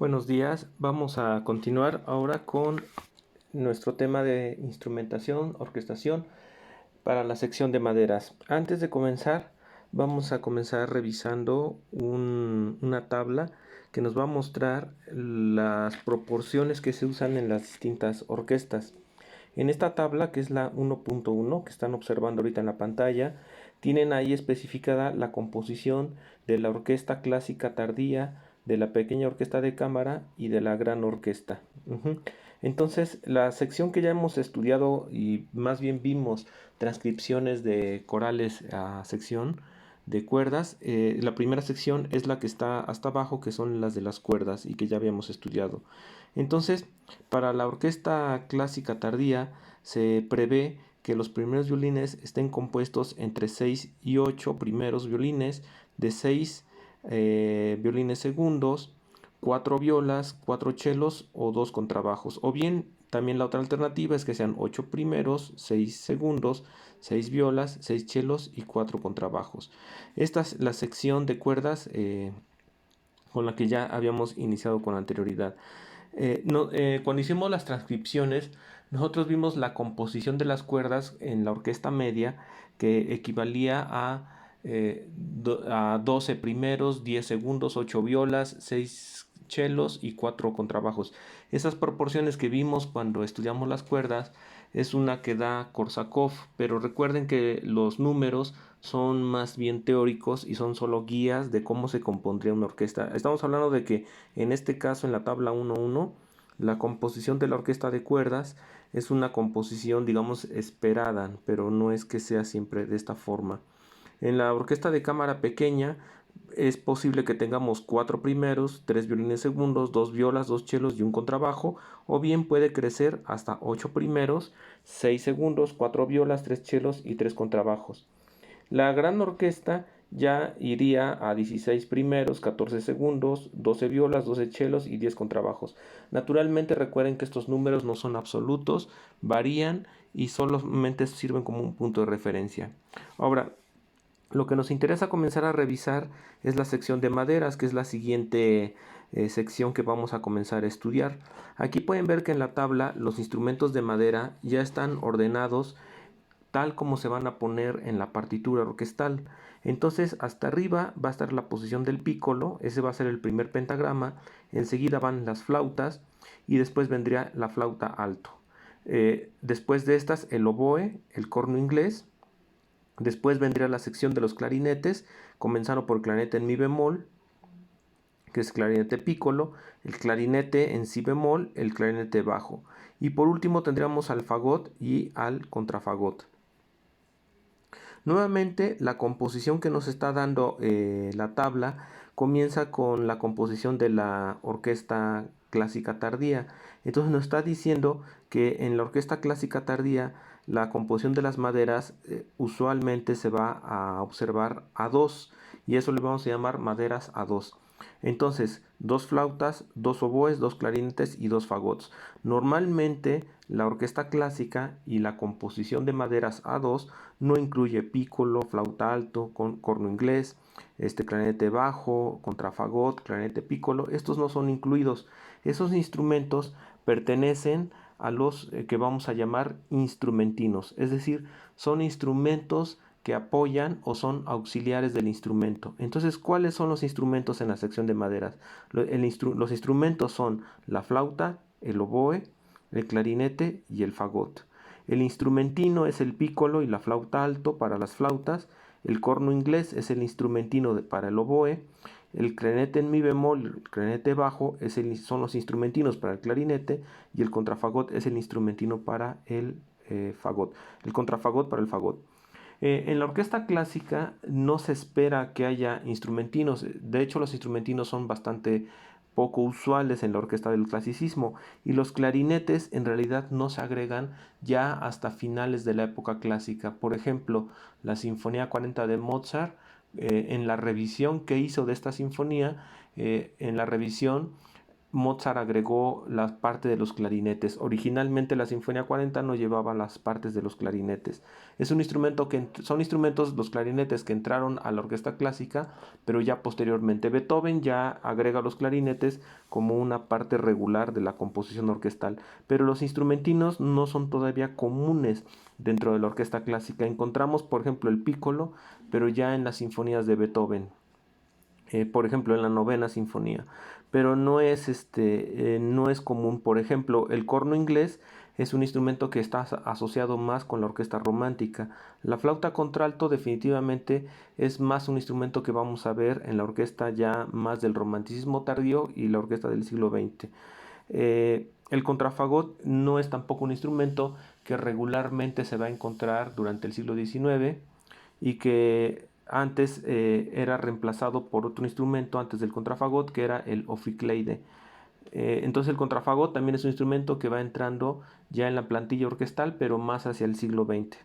Buenos días, vamos a continuar ahora con nuestro tema de instrumentación, orquestación para la sección de maderas. Antes de comenzar, vamos a comenzar revisando una tabla que nos va a mostrar las proporciones que se usan en las distintas orquestas. En esta tabla, que es la 1.1 que están observando ahorita en la pantalla, tienen ahí especificada la composición de la orquesta clásica tardía, de la pequeña orquesta de cámara y de la gran orquesta. Entonces, la sección que ya hemos estudiado y más bien vimos transcripciones de corales a sección de cuerdas, la primera sección es la que está hasta abajo, que son las de las cuerdas y que ya habíamos estudiado. Entonces, para la orquesta clásica tardía se prevé que los primeros violines estén compuestos entre 6 y 8 primeros violines, de 6 violines segundos, 4 violas, 4 chelos o 2 contrabajos. O bien, también la otra alternativa es que sean 8 primeros, 6 segundos, 6 violas, 6 chelos y 4 contrabajos. Esta es la sección de cuerdas con la que ya habíamos iniciado con anterioridad. Cuando hicimos las transcripciones, nosotros vimos la composición de las cuerdas en la orquesta media, que equivalía a 12 primeros, 10 segundos, 8 violas, 6 chelos y 4 contrabajos. Esas proporciones que vimos cuando estudiamos las cuerdas es una que da Korsakov, pero recuerden que los números son más bien teóricos y son solo guías de cómo se compondría una orquesta. Estamos hablando de que en este caso, en la tabla 1.1, la composición de la orquesta de cuerdas es una composición, digamos, esperada, pero no es que sea siempre de esta forma. En la orquesta de cámara pequeña es posible que tengamos 4 primeros, 3 violines segundos, 2 violas, 2 chelos y un contrabajo, o bien puede crecer hasta 8 primeros, 6 segundos, 4 violas, 3 chelos y 3 contrabajos. La gran orquesta ya iría a 16 primeros, 14 segundos, 12 violas, 12 chelos y 10 contrabajos. Naturalmente recuerden que estos números no son absolutos, varían y solamente sirven como un punto de referencia. Ahora, lo que nos interesa comenzar a revisar es la sección de maderas, que es la siguiente sección que vamos a comenzar a estudiar. Aquí pueden ver que en la tabla los instrumentos de madera ya están ordenados tal como se van a poner en la partitura orquestal. Entonces, hasta arriba va a estar la posición del pícolo, ese va a ser el primer pentagrama, enseguida van las flautas y después vendría la flauta alto. Después de estas, el oboe, el corno inglés. Después vendría la sección de los clarinetes, comenzando por clarinete en mi bemol, que es clarinete pícolo, el clarinete en si bemol, el clarinete bajo. Y por último tendríamos al fagot y al contrafagot. Nuevamente, la composición que nos está dando la tabla comienza con la composición de la orquesta clásica tardía. Entonces nos está diciendo que en la orquesta clásica tardía la composición de las maderas usualmente se va a observar a dos, y eso le vamos a llamar maderas a dos. Entonces, dos flautas, dos oboes, dos clarinetes y dos fagots. Normalmente la orquesta clásica y la composición de maderas a dos no incluye pícolo, flauta alto, corno inglés, clarinete bajo, contrafagot, clarinete pícolo. Estos no son incluidos. Esos instrumentos pertenecen a los que vamos a llamar instrumentinos, es decir, son instrumentos que apoyan o son auxiliares del instrumento. Entonces, ¿cuáles son los instrumentos en la sección de maderas? Los instrumentos son la flauta, el oboe, el clarinete y el fagot. El instrumentino es el pícolo y la flauta alto para las flautas. El corno inglés es el instrumentino para el oboe. El clarinete en mi bemol, el clarinete bajo son los instrumentinos para el clarinete, y el contrafagot es el instrumentino para el fagot. El contrafagot para el fagot. En la orquesta clásica no se espera que haya instrumentinos. De hecho, los instrumentinos son bastante poco usuales en la orquesta del clasicismo, y los clarinetes en realidad no se agregan ya hasta finales de la época clásica. Por ejemplo, la Sinfonía 40 de Mozart, en la revisión que hizo de esta sinfonía, en la revisión Mozart agregó la parte de los clarinetes. Originalmente la Sinfonía 40 no llevaba las partes de los clarinetes. Es un instrumento son instrumentos, los clarinetes, que entraron a la orquesta clásica, pero ya posteriormente Beethoven ya agrega los clarinetes como una parte regular de la composición orquestal. Pero los instrumentinos no son todavía comunes dentro de la orquesta clásica. Encontramos, por ejemplo, el piccolo, pero ya en las sinfonías de Beethoven. Por ejemplo, en la novena sinfonía, pero no es común. Por ejemplo, el corno inglés es un instrumento que está asociado más con la orquesta romántica. La flauta contralto definitivamente es más un instrumento que vamos a ver en la orquesta ya más del romanticismo tardío y la orquesta del siglo XX. El contrafagot no es tampoco un instrumento que regularmente se va a encontrar durante el siglo XIX y que antes era reemplazado por otro instrumento antes del contrafagot, que era el ophicleide. Entonces el contrafagot también es un instrumento que va entrando ya en la plantilla orquestal, pero más hacia el siglo XX.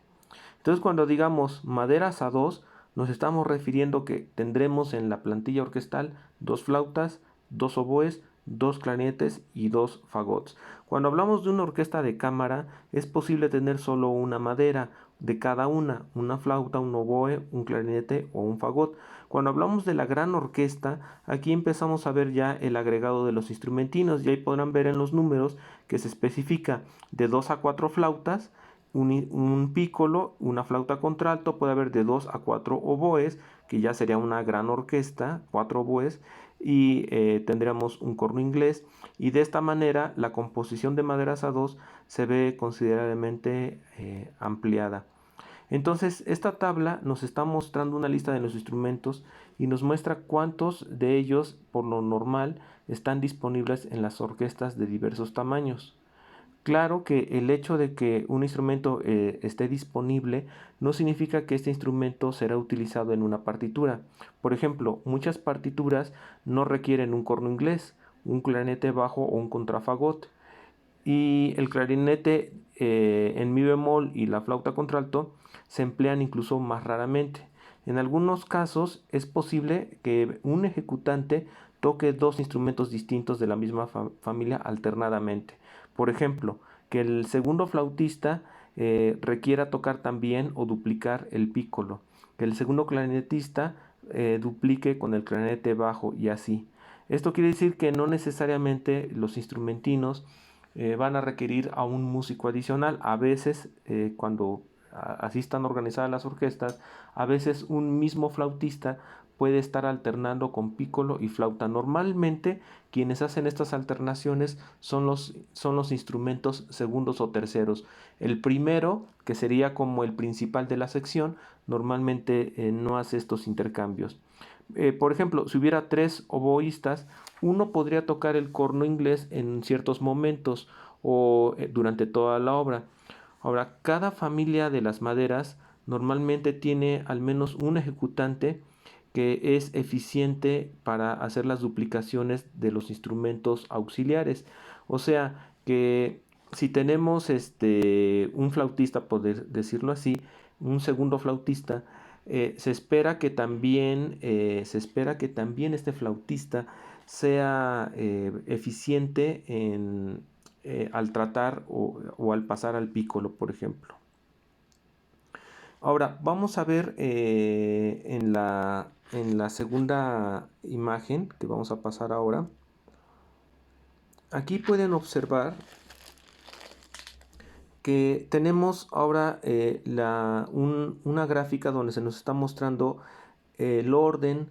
Entonces cuando digamos maderas a dos, nos estamos refiriendo que tendremos en la plantilla orquestal dos flautas, dos oboes, dos clarinetes y dos fagots. Cuando hablamos de una orquesta de cámara, es posible tener solo una madera de cada una flauta, un oboe, un clarinete o un fagot. Cuando hablamos de la gran orquesta, aquí empezamos a ver ya el agregado de los instrumentinos y ahí podrán ver en los números que se especifica de 2 a 4 flautas, un pícolo, una flauta contralto, puede haber de 2 a 4 oboes, que ya sería una gran orquesta, 4 oboes, y tendríamos un corno inglés, y de esta manera la composición de maderas a dos se ve considerablemente ampliada. Entonces, esta tabla nos está mostrando una lista de los instrumentos y nos muestra cuántos de ellos, por lo normal, están disponibles en las orquestas de diversos tamaños. Claro que el hecho de que un instrumento esté disponible no significa que este instrumento será utilizado en una partitura. Por ejemplo, muchas partituras no requieren un corno inglés, un clarinete bajo o un contrafagot. Y el clarinete en mi bemol y la flauta contralto se emplean incluso más raramente. En algunos casos es posible que un ejecutante toque dos instrumentos distintos de la misma familia alternadamente. Por ejemplo, que el segundo flautista requiera tocar también o duplicar el pícolo, que el segundo clarinetista duplique con el clarinete bajo y así. Esto quiere decir que no necesariamente los instrumentinos van a requerir a un músico adicional. A veces, cuando así están organizadas las orquestas, a veces un mismo flautista puede estar alternando con pícolo y flauta. Normalmente quienes hacen estas alternaciones son los instrumentos segundos o terceros. El primero, que sería como el principal de la sección, normalmente no hace estos intercambios. Por ejemplo, si hubiera tres oboístas, uno podría tocar el corno inglés en ciertos momentos o durante toda la obra. Ahora, cada familia de las maderas normalmente tiene al menos un ejecutante que es eficiente para hacer las duplicaciones de los instrumentos auxiliares. O sea que si tenemos un flautista, por decirlo así, un segundo flautista, se espera que también este flautista sea eficiente al tratar o al pasar al pícolo, por ejemplo. Ahora, vamos a ver en la segunda imagen que vamos a pasar ahora. Aquí pueden observar que tenemos ahora una gráfica donde se nos está mostrando el orden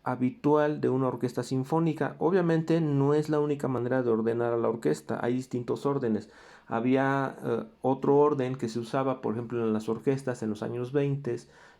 habitual de una orquesta sinfónica. Obviamente no es la única manera de ordenar a la orquesta, hay distintos órdenes. Había otro orden que se usaba, por ejemplo, en las orquestas en los años 20,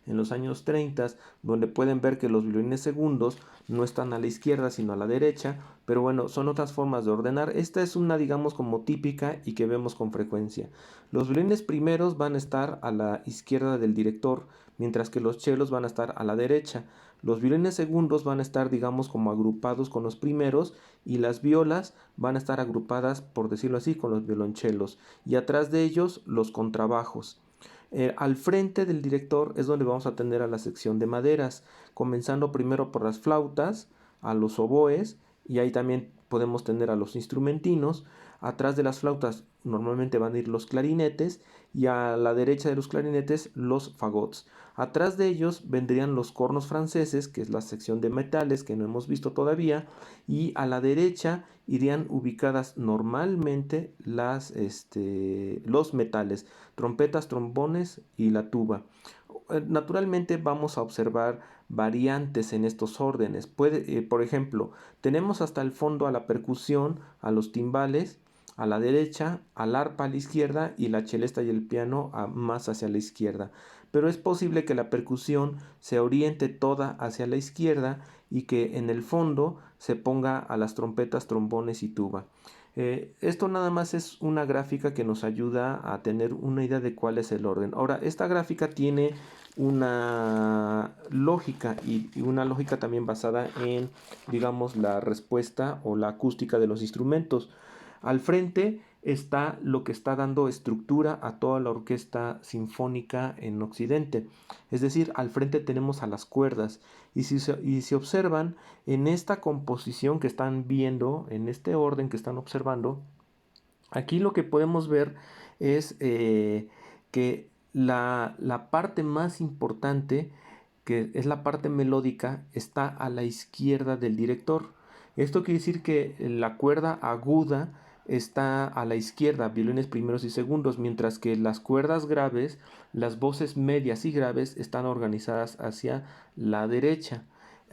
en los años 30, donde pueden ver que los violines segundos no están a la izquierda, sino a la derecha, pero bueno, son otras formas de ordenar. Esta es una, digamos, como típica y que vemos con frecuencia. Los violines primeros van a estar a la izquierda del director, mientras que los chelos van a estar a la derecha. Los violines segundos van a estar, digamos, como agrupados con los primeros y las violas van a estar agrupadas, por decirlo así, con los violonchelos y atrás de ellos los contrabajos. Al frente del director es donde vamos a tener a la sección de maderas, comenzando primero por las flautas, a los oboes y ahí también podemos tener a los instrumentinos. Atrás de las flautas normalmente van a ir los clarinetes y a la derecha de los clarinetes los fagots. Atrás de ellos vendrían los cornos franceses, que es la sección de metales que no hemos visto todavía, y a la derecha irían ubicadas normalmente los metales, trompetas, trombones y la tuba. Naturalmente vamos a observar variantes en estos órdenes. Por ejemplo, tenemos hasta el fondo a la percusión, a los timbales a la derecha, al arpa a la izquierda y la celesta y el piano más hacia la izquierda. Pero es posible que la percusión se oriente toda hacia la izquierda y que en el fondo se ponga a las trompetas, trombones y tuba. Esto nada más es una gráfica que nos ayuda a tener una idea de cuál es el orden. Ahora, esta gráfica tiene una lógica y una lógica también basada en, digamos, la respuesta o la acústica de los instrumentos. Al frente está lo que está dando estructura a toda la orquesta sinfónica en Occidente. Es decir, al frente tenemos a las cuerdas. Y si observan, en esta composición que están viendo, en este orden que están observando, aquí lo que podemos ver es que la parte más importante, que es la parte melódica, está a la izquierda del director. Esto quiere decir que la cuerda aguda está a la izquierda, violines primeros y segundos, mientras que las cuerdas graves, las voces medias y graves, están organizadas hacia la derecha.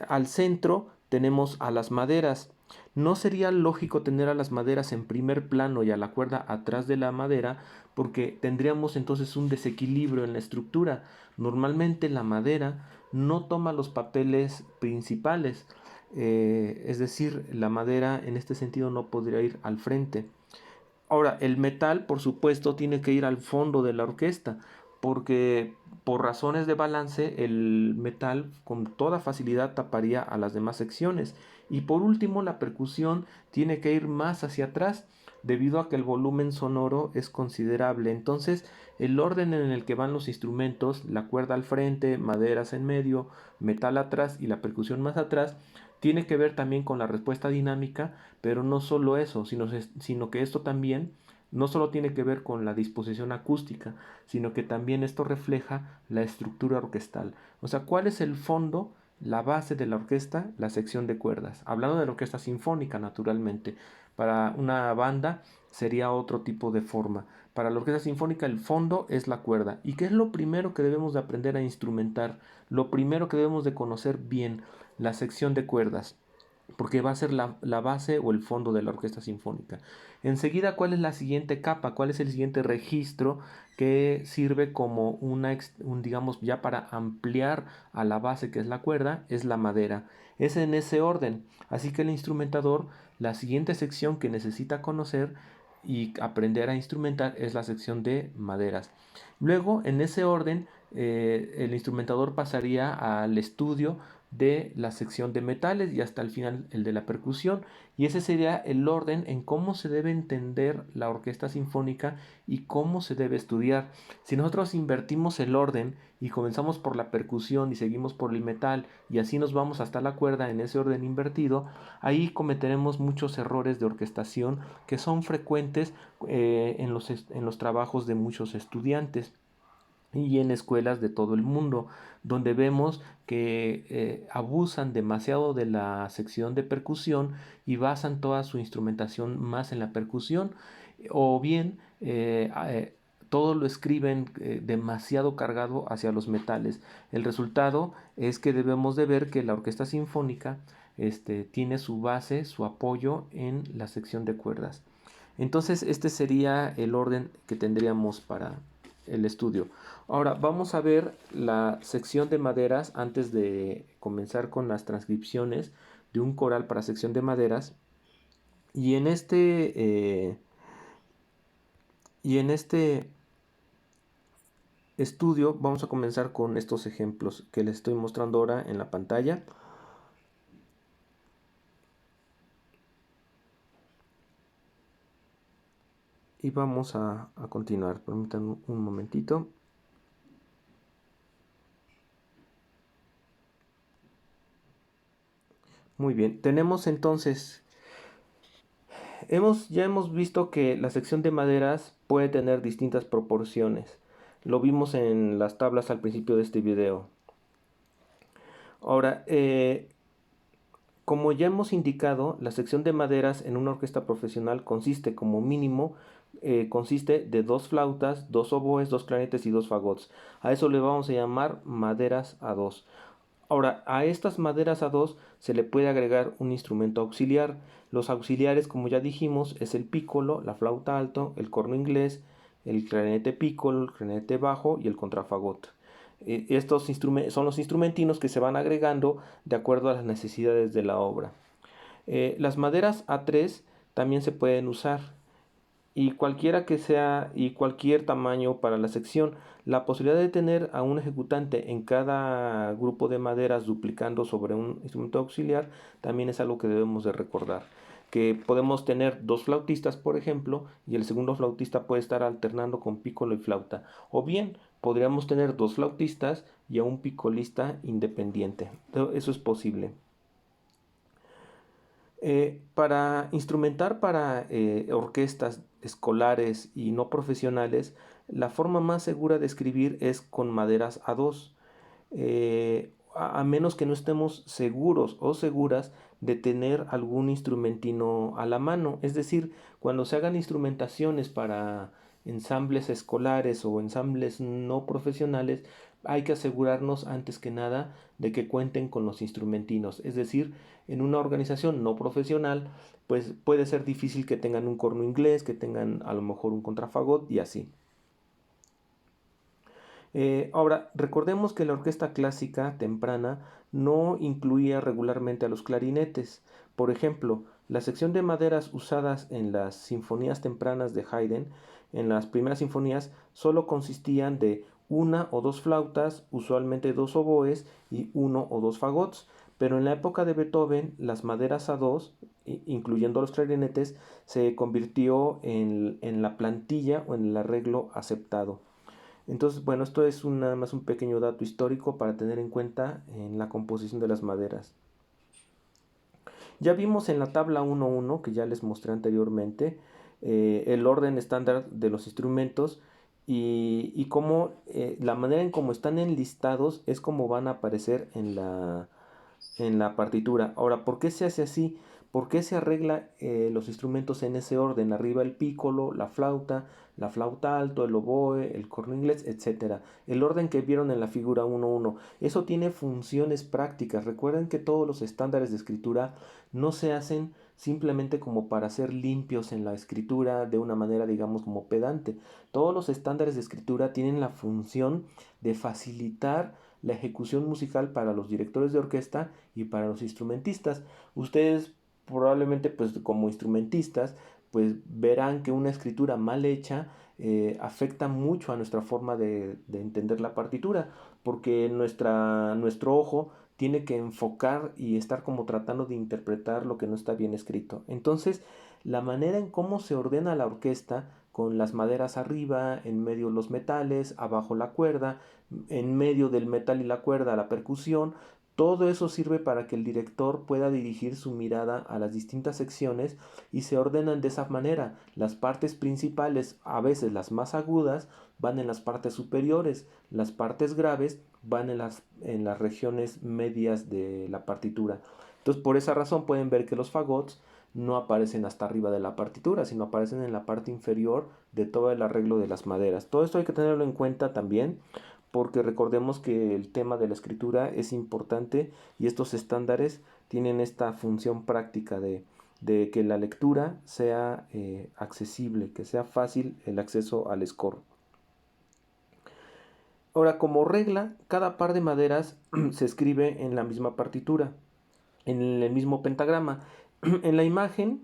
Al centro tenemos a las maderas. No sería lógico tener a las maderas en primer plano y a la cuerda atrás de la madera, porque tendríamos entonces un desequilibrio en la estructura. Normalmente la madera no toma los papeles principales, es decir, la madera en este sentido no podría ir al frente. Ahora, el metal, por supuesto, tiene que ir al fondo de la orquesta, porque por razones de balance, el metal con toda facilidad taparía a las demás secciones. Y por último, la percusión tiene que ir más hacia atrás, debido a que el volumen sonoro es considerable. Entonces, el orden en el que van los instrumentos, la cuerda al frente, maderas en medio, metal atrás y la percusión más atrás, tiene que ver también con la respuesta dinámica, pero no solo eso, sino que esto también no solo tiene que ver con la disposición acústica, sino que también esto refleja la estructura orquestal. O sea, ¿cuál es el fondo, la base de la orquesta? La sección de cuerdas. Hablando de la orquesta sinfónica, naturalmente. Para una banda sería otro tipo de forma. Para la orquesta sinfónica el fondo es la cuerda. ¿Y qué es lo primero que debemos de aprender a instrumentar? Lo primero que debemos de conocer bien, la sección de cuerdas, porque va a ser la base o el fondo de la orquesta sinfónica. Enseguida, ¿cuál es la siguiente capa? ¿Cuál es el siguiente registro que sirve como digamos, ya para ampliar a la base que es la cuerda? Es la madera. Es en ese orden. Así que el instrumentador, la siguiente sección que necesita conocer y aprender a instrumentar es la sección de maderas. Luego, en ese orden, el instrumentador pasaría al estudio de la sección de metales y hasta el final el de la percusión, y ese sería el orden en cómo se debe entender la orquesta sinfónica y cómo se debe estudiar. Si nosotros invertimos el orden y comenzamos por la percusión y seguimos por el metal y así nos vamos hasta la cuerda en ese orden invertido, ahí cometeremos muchos errores de orquestación que son frecuentes en los trabajos de muchos estudiantes y en escuelas de todo el mundo, donde vemos que abusan demasiado de la sección de percusión y basan toda su instrumentación más en la percusión, o bien todo lo escriben demasiado cargado hacia los metales. El resultado es que debemos de ver que la orquesta sinfónica tiene su base, su apoyo en la sección de cuerdas. Entonces este sería el orden que tendríamos para el estudio. Ahora vamos a ver la sección de maderas antes de comenzar con las transcripciones de un coral para sección de maderas. Y en este estudio vamos a comenzar con estos ejemplos que les estoy mostrando ahora en la pantalla. Y vamos a continuar. Permítanme un momentito. Muy bien, tenemos entonces Ya hemos visto que la sección de maderas puede tener distintas proporciones. Lo vimos en las tablas al principio de este video. Ahora, como ya hemos indicado, la sección de maderas en una orquesta profesional consiste como mínimo consiste de 2 flautas, 2 oboes, 2 clarinetes y 2 fagots. A eso le vamos a llamar maderas a dos. Ahora, a estas maderas a dos se le puede agregar un instrumento auxiliar. Los auxiliares, como ya dijimos, es el pícolo, la flauta alto, el corno inglés, el clarinete pícolo, el clarinete bajo y el contrafagot. Estos son los instrumentinos que se van agregando de acuerdo a las necesidades de la obra. Las maderas A3 también se pueden usar y cualquiera que sea y cualquier tamaño para la sección. La posibilidad de tener a un ejecutante en cada grupo de maderas duplicando sobre un instrumento auxiliar también es algo que debemos de recordar. Que podemos tener 2 flautistas, por ejemplo, y el segundo flautista puede estar alternando con pícolo y flauta. O bien podríamos tener 2 flautistas y a un picolista independiente. Eso es posible. Para instrumentar para orquestas escolares y no profesionales, la forma más segura de escribir es con maderas a dos, a menos que no estemos seguros o seguras de tener algún instrumentino a la mano. Es decir, cuando se hagan instrumentaciones para ensambles escolares o ensambles no profesionales, hay que asegurarnos antes que nada de que cuenten con los instrumentinos. Es decir, en una organización no profesional, pues puede ser difícil que tengan un corno inglés, que tengan a lo mejor un contrafagot y así. Ahora, recordemos que la orquesta clásica temprana no incluía regularmente a los clarinetes. Por ejemplo, la sección de maderas usadas en las sinfonías tempranas de Haydn, en las primeras sinfonías, solo consistían de 1 o 2 flautas, usualmente 2 oboes y 1 o 2 fagots. Pero en la época de Beethoven, las maderas a dos, incluyendo los clarinetes, se convirtió en la plantilla o en el arreglo aceptado. Entonces, bueno, esto es nada más un pequeño dato histórico para tener en cuenta en la composición de las maderas. Ya vimos en la tabla 1.1, que ya les mostré anteriormente, el orden estándar de los instrumentos y cómo la manera en cómo están enlistados es como van a aparecer en la partitura. Ahora, ¿por qué se hace así? ¿Por qué se arregla los instrumentos en ese orden? Arriba el pícolo, la flauta alto, el oboe, el corno inglés, etcétera. El orden que vieron en la figura 1.1. Eso tiene funciones prácticas. Recuerden que todos los estándares de escritura no se hacen simplemente como para ser limpios en la escritura de una manera, digamos, como pedante. Todos los estándares de escritura tienen la función de facilitar la ejecución musical para los directores de orquesta y para los instrumentistas. Ustedes probablemente pues como instrumentistas pues verán que una escritura mal hecha afecta mucho a nuestra forma de entender la partitura porque nuestro ojo tiene que enfocar y estar como tratando de interpretar lo que no está bien escrito. Entonces, la manera en cómo se ordena la orquesta, con las maderas arriba, en medio los metales, abajo la cuerda, en medio del metal y la cuerda la percusión, todo eso sirve para que el director pueda dirigir su mirada a las distintas secciones y se ordenan de esa manera. Las partes principales, a veces las más agudas, van en las partes superiores, las partes graves van en las regiones medias de la partitura. Entonces, por esa razón pueden ver que los fagots no aparecen hasta arriba de la partitura, sino aparecen en la parte inferior de todo el arreglo de las maderas. Todo esto hay que tenerlo en cuenta también, porque recordemos que el tema de la escritura es importante y estos estándares tienen esta función práctica de que la lectura sea accesible, que sea fácil el acceso al score. Ahora, como regla, cada par de maderas se escribe en la misma partitura, en el mismo pentagrama. En la imagen,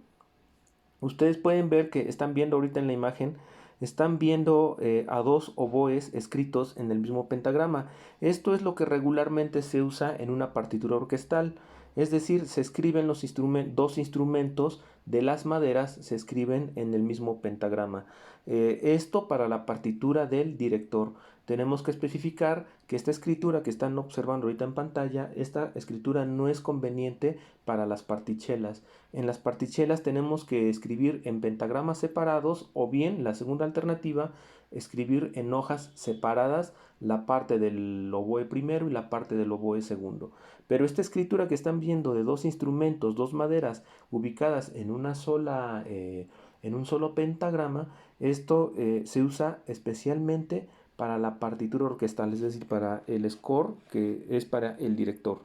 ustedes pueden ver que están viendo ahorita en la imagen, están viendo a 2 oboes escritos en el mismo pentagrama. Esto es lo que regularmente se usa en una partitura orquestal. Es decir, se escriben los 2 instrumentos de las maderas, se escriben en el mismo pentagrama. Esto para la partitura del director. tenemos que especificar que esta escritura que están observando ahorita en pantalla, esta escritura no es conveniente para las partichelas. En las partichelas tenemos que escribir en pentagramas separados, o bien la segunda alternativa, escribir en hojas separadas la parte del oboe primero y la parte del oboe segundo. Pero esta escritura que están viendo de dos instrumentos, dos maderas ubicadas en una sola, en un solo pentagrama, esto se usa especialmente para la partitura orquestal, es decir, para el score, que es para el director.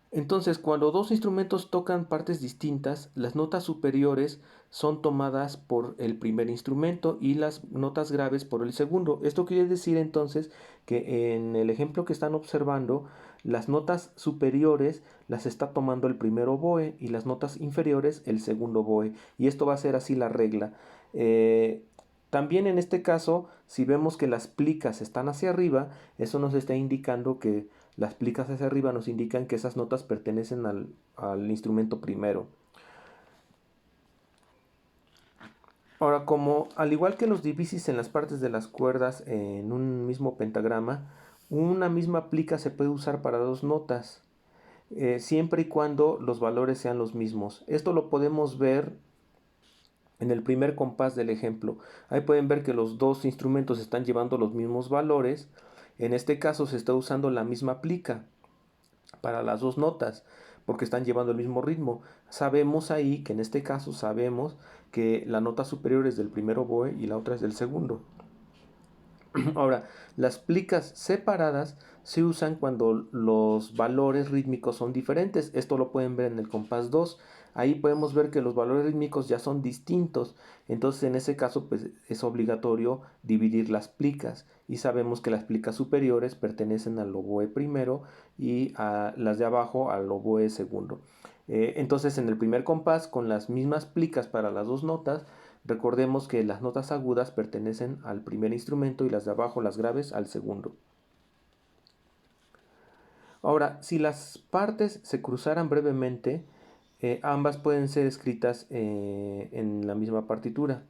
Entonces, cuando dos instrumentos tocan partes distintas, las notas superiores son tomadas por el primer instrumento y las notas graves por el segundo. Esto quiere decir entonces que en el ejemplo que están observando, las notas superiores las está tomando el primer oboe y las notas inferiores el segundo oboe. Y esto va a ser así la regla. También en este caso, si vemos que las plicas están hacia arriba, eso nos está indicando que las plicas hacia arriba nos indican que esas notas pertenecen al instrumento primero. Ahora, como al igual que los divisis en las partes de las cuerdas en un mismo pentagrama, una misma plica se puede usar para dos notas, siempre y cuando los valores sean los mismos. Esto lo podemos ver en el primer compás del ejemplo. Ahí pueden ver que los dos instrumentos están llevando los mismos valores. En este caso se está usando la misma plica para las dos notas porque están llevando el mismo ritmo. Sabemos ahí que en este caso sabemos que la nota superior es del primer oboe y la otra es del segundo. Ahora, las plicas separadas se usan cuando los valores rítmicos son diferentes. Esto lo pueden ver en el compás 2. Ahí podemos ver que los valores rítmicos ya son distintos. Entonces, en ese caso, pues es obligatorio dividir las plicas. Y sabemos que las plicas superiores pertenecen al oboe primero y a las de abajo al oboe segundo. Entonces, en el primer compás, con las mismas plicas para las dos notas, recordemos que las notas agudas pertenecen al primer instrumento y las de abajo, las graves, al segundo. Ahora, si las partes se cruzaran brevemente, ambas pueden ser escritas en la misma partitura.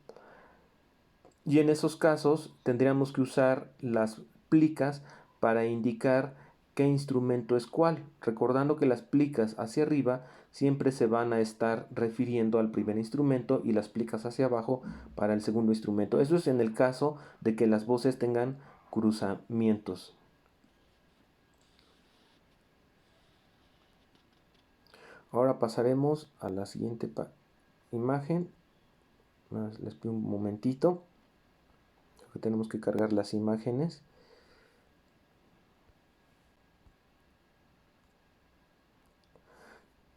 Y en esos casos tendríamos que usar las plicas para indicar qué instrumento es cuál, recordando que las plicas hacia arriba siempre se van a estar refiriendo al primer instrumento y las plicas hacia abajo para el segundo instrumento. Eso es en el caso de que las voces tengan cruzamientos. Ahora pasaremos a la siguiente imagen. Les pido un momentito, que tenemos que cargar las imágenes.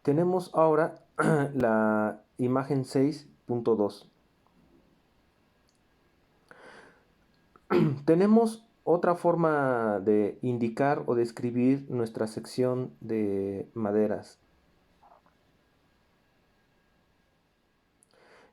Tenemos ahora la imagen 6.2. Tenemos otra forma de indicar o describir nuestra sección de maderas.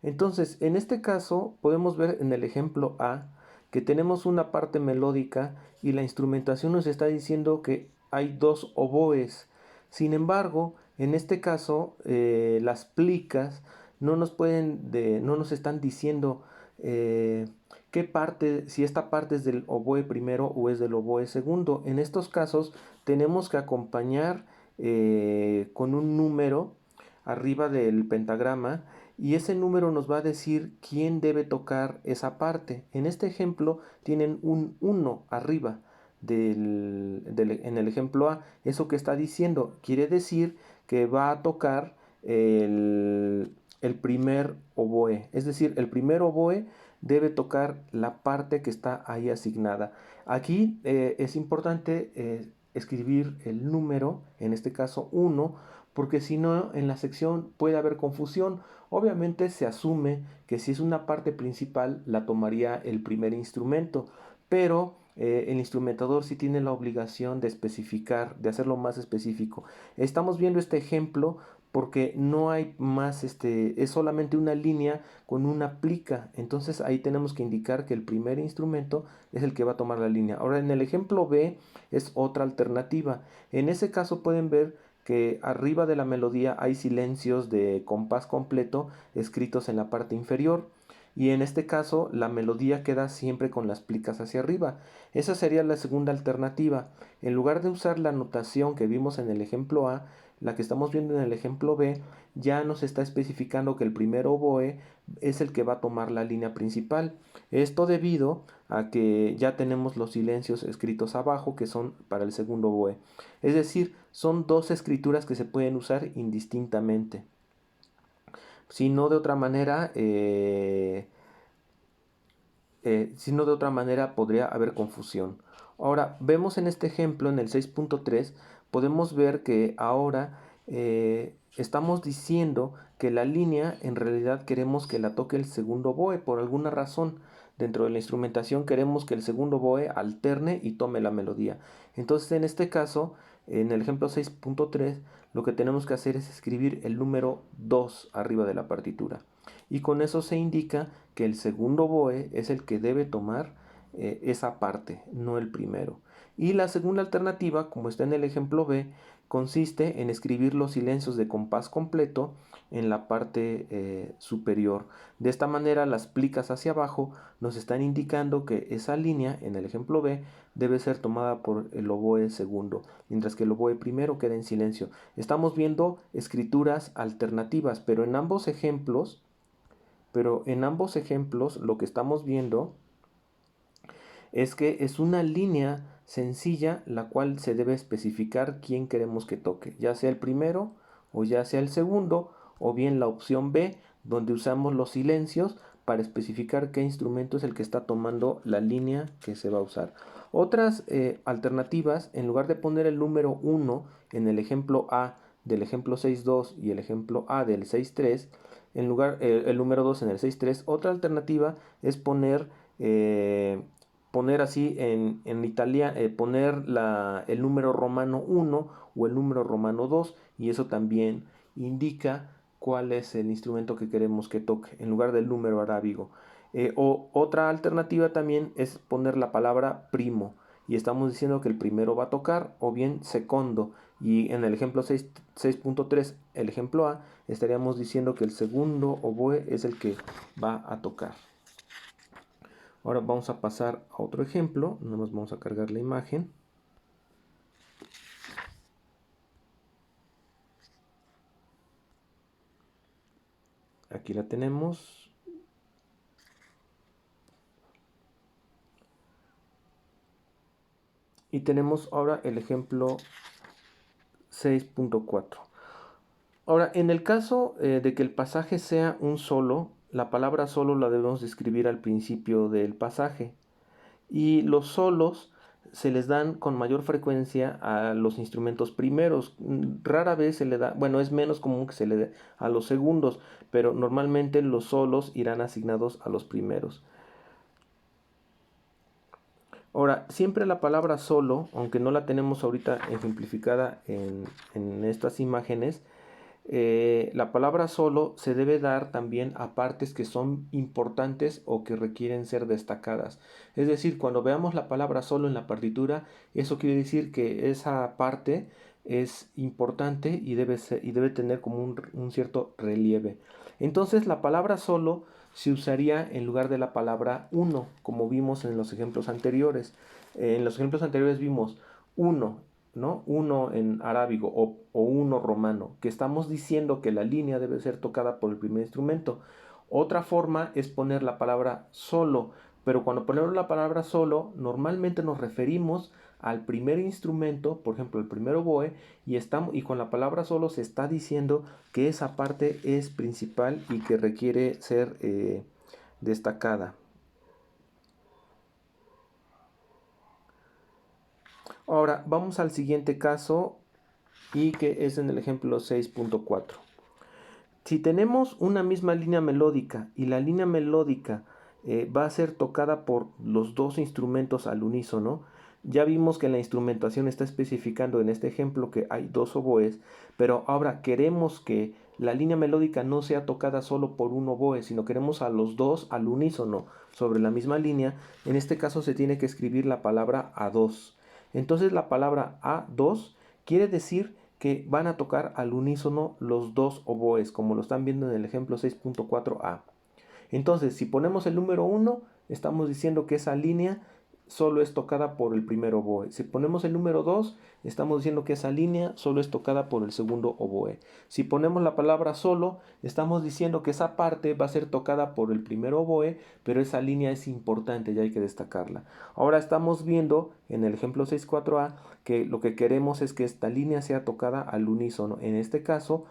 Entonces, en este caso podemos ver en el ejemplo A que tenemos una parte melódica y la instrumentación nos está diciendo que hay dos oboes. Sin embargo, en este caso, las plicas no nos están diciendo qué parte, si esta parte es del oboe primero o es del oboe segundo. En estos casos tenemos que acompañar con un número arriba del pentagrama y ese número nos va a decir quién debe tocar esa parte. En este ejemplo tienen un 1 arriba en el ejemplo A. Eso que está diciendo quiere decir que va a tocar el primer oboe. Es decir, el primer oboe debe tocar la parte que está ahí asignada. Aquí es importante escribir el número, en este caso 1, porque si no en la sección puede haber confusión. Obviamente se asume que si es una parte principal la tomaría el primer instrumento, pero el instrumentador sí tiene la obligación de especificar, de hacerlo más específico. Estamos viendo este ejemplo porque no hay más, es solamente una línea con una plica. Entonces ahí tenemos que indicar que el primer instrumento es el que va a tomar la línea. Ahora en el ejemplo B es otra alternativa. En ese caso pueden ver que arriba de la melodía hay silencios de compás completo escritos en la parte inferior. y en este caso la melodía queda siempre con las plicas hacia arriba. Esa sería la segunda alternativa. En lugar de usar la notación que vimos en el ejemplo A, la que estamos viendo en el ejemplo B, ya nos está especificando que el primer oboe es el que va a tomar la línea principal. Esto debido a que ya tenemos los silencios escritos abajo que son para el segundo oboe. Es decir, son dos escrituras que se pueden usar indistintamente. Si no de otra manera, podría haber confusión. Ahora, vemos en este ejemplo, en el 6.3, podemos ver que ahora estamos diciendo que la línea en realidad queremos que la toque el segundo oboe por alguna razón. Dentro de la instrumentación queremos que el segundo oboe alterne y tome la melodía. Entonces, en este caso, en el ejemplo 6.3, lo que tenemos que hacer es escribir el número 2 arriba de la partitura. Y con eso se indica que el segundo oboe es el que debe tomar esa parte, no el primero. Y la segunda alternativa, como está en el ejemplo B, consiste en escribir los silencios de compás completo en la parte superior. De esta manera, las plicas hacia abajo nos están indicando que esa línea, en el ejemplo B, debe ser tomada por el oboe segundo, mientras que el oboe primero queda en silencio. Estamos viendo escrituras alternativas, pero en ambos ejemplos lo que estamos viendo es que es una línea sencilla la cual se debe especificar quién queremos que toque, ya sea el primero o ya sea el segundo, o bien la opción B, donde usamos los silencios para especificar qué instrumento es el que está tomando la línea que se va a usar. Otras alternativas, en lugar de poner el número 1 en el ejemplo A del ejemplo 6.2 y el ejemplo A del 6.3, en lugar el número 2 en el 6.3, otra alternativa es poner así en italiano, poner el número romano 1 o el número romano 2, y eso también indica cuál es el instrumento que queremos que toque en lugar del número arábigo. O otra alternativa también es poner la palabra primo, y estamos diciendo que el primero va a tocar, o bien secondo, y en el ejemplo 6.3, el ejemplo A, estaríamos diciendo que el segundo oboe es el que va a tocar. Ahora vamos a pasar a otro ejemplo. Nada más vamos a cargar la imagen. Aquí la tenemos. Y tenemos ahora el ejemplo 6.4. Ahora, en el caso de que el pasaje sea un solo, la palabra solo la debemos escribir al principio del pasaje. Y los solos se les dan con mayor frecuencia a los instrumentos primeros. Rara vez se le da, bueno, es menos común que se le dé a los segundos, pero normalmente los solos irán asignados a los primeros. Ahora, siempre la palabra solo, aunque no la tenemos ahorita ejemplificada en estas imágenes, la palabra solo se debe dar también a partes que son importantes o que requieren ser destacadas. Es decir, cuando veamos la palabra solo en la partitura, eso quiere decir que esa parte es importante y debe tener como un cierto relieve. Entonces la palabra solo se usaría en lugar de la palabra uno, como vimos en los ejemplos anteriores. En los ejemplos anteriores vimos uno, ¿no? Uno en arábigo o uno romano, que estamos diciendo que la línea debe ser tocada por el primer instrumento. Otra forma es poner la palabra solo, pero cuando ponemos la palabra solo, normalmente nos referimos al primer instrumento, por ejemplo, el primer oboe, y con la palabra solo se está diciendo que esa parte es principal y que requiere ser destacada. Ahora vamos al siguiente caso, y que es en el ejemplo 6.4. Si tenemos una misma línea melódica y la línea melódica va a ser tocada por los dos instrumentos al unísono, ya vimos que la instrumentación está especificando en este ejemplo que hay dos oboes, pero ahora queremos que la línea melódica no sea tocada solo por un oboe, sino queremos a los dos al unísono sobre la misma línea. En este caso se tiene que escribir la palabra A2. Entonces la palabra A2 quiere decir que van a tocar al unísono los dos oboes, como lo están viendo en el ejemplo 6.4a. Entonces, si ponemos el número 1, estamos diciendo que esa línea solo es tocada por el primer oboe. Si ponemos el número 2, estamos diciendo que esa línea solo es tocada por el segundo oboe. Si ponemos la palabra solo, estamos diciendo que esa parte va a ser tocada por el primer oboe, pero esa línea es importante y hay que destacarla. Ahora estamos viendo en el ejemplo 6.4a que lo que queremos es que esta línea sea tocada al unísono. En este caso,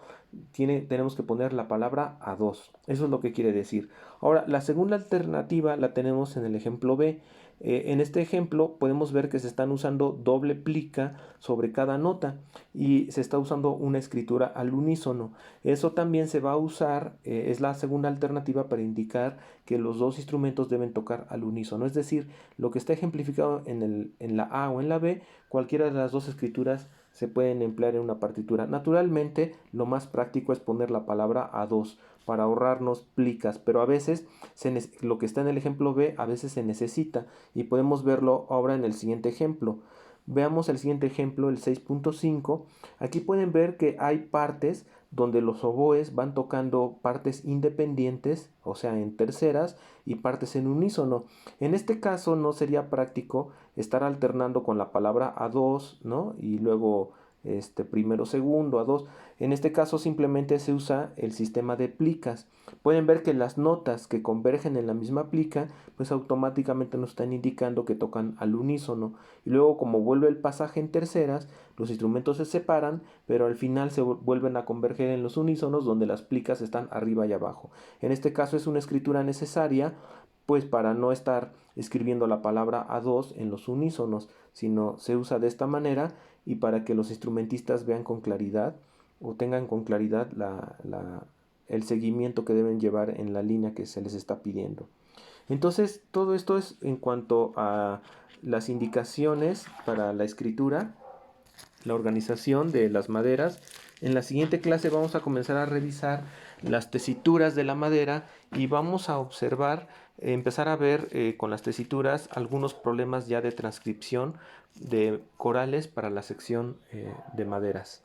tenemos que poner la palabra a 2. Eso es lo que quiere decir. Ahora, la segunda alternativa la tenemos en el ejemplo B. En este ejemplo podemos ver que se están usando doble plica sobre cada nota y se está usando una escritura al unísono. Eso también se va a usar, es la segunda alternativa para indicar que los dos instrumentos deben tocar al unísono. Es decir, lo que está ejemplificado en la A o en la B, cualquiera de las dos escrituras se pueden emplear en una partitura. Naturalmente, lo más práctico es poner la palabra a 2 para ahorrarnos plicas, pero a veces lo que está en el ejemplo B a veces se necesita y podemos verlo ahora en el siguiente ejemplo. Veamos el siguiente ejemplo, el 6.5. Aquí pueden ver que hay partes donde los oboes van tocando partes independientes, o sea, en terceras, y partes en unísono. En este caso no sería práctico estar alternando con la palabra a 2, ¿no? Y luego primero, segundo, a 2. En este caso simplemente se usa el sistema de plicas. Pueden ver que las notas que convergen en la misma plica, pues automáticamente nos están indicando que tocan al unísono. Y luego, como vuelve el pasaje en terceras, los instrumentos se separan, pero al final se vuelven a converger en los unísonos donde las plicas están arriba y abajo. En este caso es una escritura necesaria, pues para no estar escribiendo la palabra a 2 en los unísonos, sino se usa de esta manera y para que los instrumentistas vean con claridad o tengan con claridad el seguimiento que deben llevar en la línea que se les está pidiendo. Entonces, todo esto es en cuanto a las indicaciones para la escritura, la organización de las maderas. En la siguiente clase vamos a comenzar a revisar las tesituras de la madera y vamos a observar, empezar a ver con las tesituras algunos problemas ya de transcripción de corales para la sección de maderas.